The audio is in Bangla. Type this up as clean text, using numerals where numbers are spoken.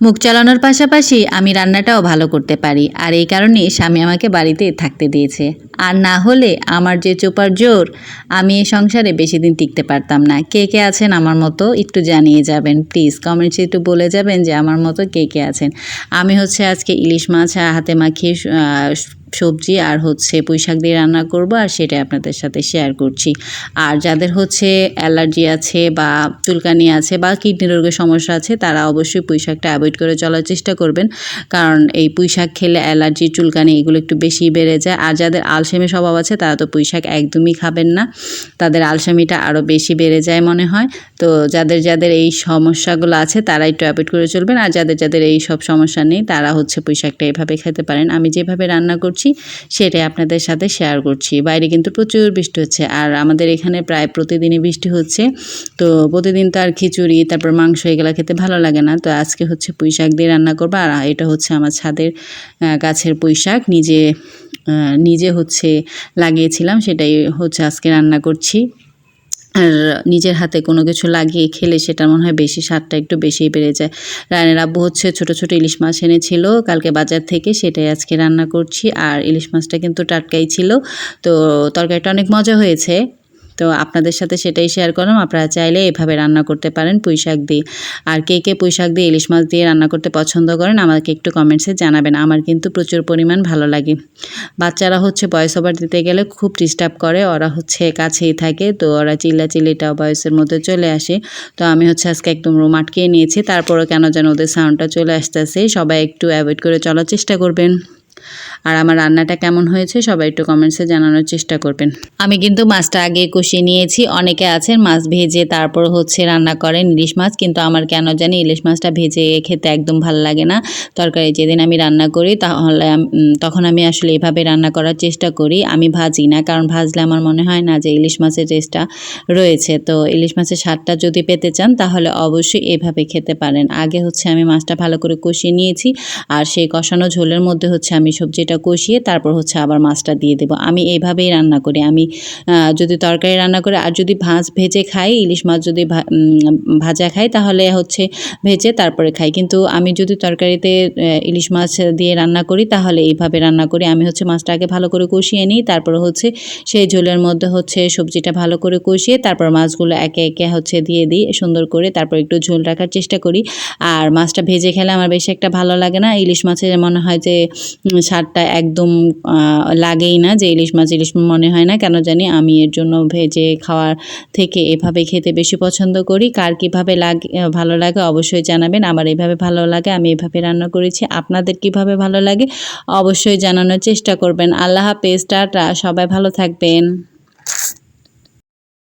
মুখ চালানোর পাশাপাশি আমি রান্নাটাও ভালো করতে পারি, আর এই কারণেই স্বামী আমাকে বাড়িতে থাকতে দিয়েছে। আর না হলে আমার যে চোপার জোর, আমি এই সংসারে বেশি দিন টিকতে পারতাম না। কে কে আছেন আমার মতো একটু জানিয়ে যাবেন প্লিজ, কমেন্টসে একটু বলে যাবেন যে আমার মতো কে কে আছেন। আমি হচ্ছে আজকে ইলিশ মাছ হাতে মাখিয়ে সবজি আর হচ্ছে পুঁইশাক দিয়ে রান্না করব, আর সেটাই আপনাদের সাথে শেয়ার করছি। আর যাদের হচ্ছে অ্যালার্জি আছে বা চুলকানি আছে বা কিডনি রোগের সমস্যা আছে, তারা অবশ্যই পুঁইশাকটা অ্যাভয়েড করে চলার চেষ্টা করবেন, কারণ এই পুঁইশাক খেলে অ্যালার্জি চুলকানি এগুলো একটু বেশি বেড়ে যায়। আর যাদের আলসেমি স্বভাব আছে তারা তো পুঁইশাক একদমই খাবেন না, তাদের আলসেমিটা আরও বেশি বেড়ে যায় মনে হয়। তো যাদের যাদের এই সমস্যাগুলো আছে তারা একটু অ্যাভয়েড করে চলবেন, আর যাদের যাদের এই সব সমস্যা নেই তারা হচ্ছে পুঁইশাকটা এভাবে খেতে পারেন। আমি যেভাবে রান্না করছি সেটাই আপনাদের সাথে শেয়ার করছি। বাইরে কিন্তু প্রচুর বৃষ্টি হচ্ছে, আর আমাদের এখানে প্রায় প্রতিদিনই বৃষ্টি হচ্ছে। তো প্রতিদিন তো আর খিচুড়ি তারপর মাংস এগুলো খেতে ভালো লাগে না, তো আজকে হচ্ছে পুঁইশাক দিয়ে রান্না করবো। আর এটা হচ্ছে আমার ছাদের গাছের পুঁইশাক, নিজে হচ্ছে লাগিয়েছিলাম, সেটাই হচ্ছে আজকে রান্না করছি। আর নিজের হাতে কোনো কিছু লাগিয়ে খেলে সেটা মনে হয় বেশি স্বাদটা একটু বেশিই বেড়ে যায়। রায়নের আব্বু হচ্ছে ছোট ছোট ইলিশ মাছ এনেছিল কালকে বাজার থেকে, সেটাই আজকে রান্না করছি। আর ইলিশ মাছটা কিন্তু টাটকাই ছিল, তো তরকারিটা অনেক মজা হয়েছে। তো আপনাদের সাথে সেটাই শেয়ার করলাম। আপনারা চাইলে এভাবে রান্না করতে পারেন পুঁইশাক দিয়ে। আর কে কে পুঁইশাক দিয়ে ইলিশ মাছ দিয়ে রান্না করতে পছন্দ করেন আমাকে একটু কমেন্টসে জানাবেন, আমার কিন্তু প্রচুর পরিমাণ ভালো লাগে। বাচ্চারা হচ্ছে ভয়েস ওভার দিতে গেলে খুব ডিস্টার্ব করে, ওরা হচ্ছে কাছেই থাকে, তো ওরা চিল্লাচিল্লিটাও ভয়েসের মধ্যে চলে আসে। তো আমি হচ্ছে আজকে একদম রুম আটকিয়ে নিয়েছি, তারপরও কেন যেন ওদের সাউন্ডটা চলে আসতেছে। সবাই একটু অ্যাভয়েড করে চলার চেষ্টা করবেন। আর আমার রান্নাটা কেমন হয়েছে সবাই একটু কমেন্টসে জানানোর চেষ্টা করবেন। আমি কিন্তু মাছটা আগে কষিয়ে নিয়েছি। অনেকে আছেন মাছ ভেজে তারপর হচ্ছে রান্না করেন ইলিশ মাছ, কিন্তু আমার কেন জানি ইলিশ মাছটা ভেজে খেতে একদম ভালো লাগে না। তরকারি যেদিন আমি রান্না করি তাহলে তখন আমি আসলে এভাবে রান্না করার চেষ্টা করি, আমি ভাজি না, কারণ ভাজলে আমার মনে হয় না যে ইলিশ মাছের টেস্টটা রয়েছে। তো ইলিশ মাছের স্বাদটা যদি পেতে চান তাহলে অবশ্যই এভাবে খেতে পারেন। আগে হচ্ছে আমি মাছটা ভালো করে কষিয়ে নিয়েছি, আর সেই কষানো ঝোলের মধ্যে হচ্ছে আমি সবজিটা কষিয়ে তারপর হচ্ছে আবার মাছটা দিয়ে দেবো। আমি এইভাবেই রান্না করি। আমি যদি তরকারি রান্না করি আর যদি ভেজে খাই, ইলিশ মাছ যদি ভাজা খাই তাহলে হচ্ছে ভেজে তারপরে খাই, কিন্তু আমি যদি তরকারিতে ইলিশ মাছ দিয়ে রান্না করি তাহলে এইভাবে রান্না করি। আমি হচ্ছে মাছটা আগে ভালো করে কষিয়ে নিই, তারপরে হচ্ছে সেই ঝোলের মধ্যে হচ্ছে সবজিটা ভালো করে কষিয়ে তারপর মাছগুলো একে একে হচ্ছে দিয়ে দিই সুন্দর করে, তারপর একটু ঝোল রাখার চেষ্টা করি। আর মাছটা ভেজে খেলে আমার বেশি একটা ভালো লাগে না। ইলিশ মাছের মনে হয় যে স্বাদটা একদম লাগেই না, যে ইলিশ মাছ মনে হয় না কেন জানি। আমি এর জন্য ভেজে খাওয়ার থেকে এভাবে খেতে বেশি পছন্দ করি। কার কীভাবে ভালো লাগে অবশ্যই জানাবেন। আমার এভাবে ভালো লাগে, আমি এভাবে রান্না করেছি। আপনাদের কিভাবে ভালো লাগে অবশ্যই জানানোর চেষ্টা করবেন। আল্লাহ হাফেজ, টাটা, সবাই ভালো থাকবেন।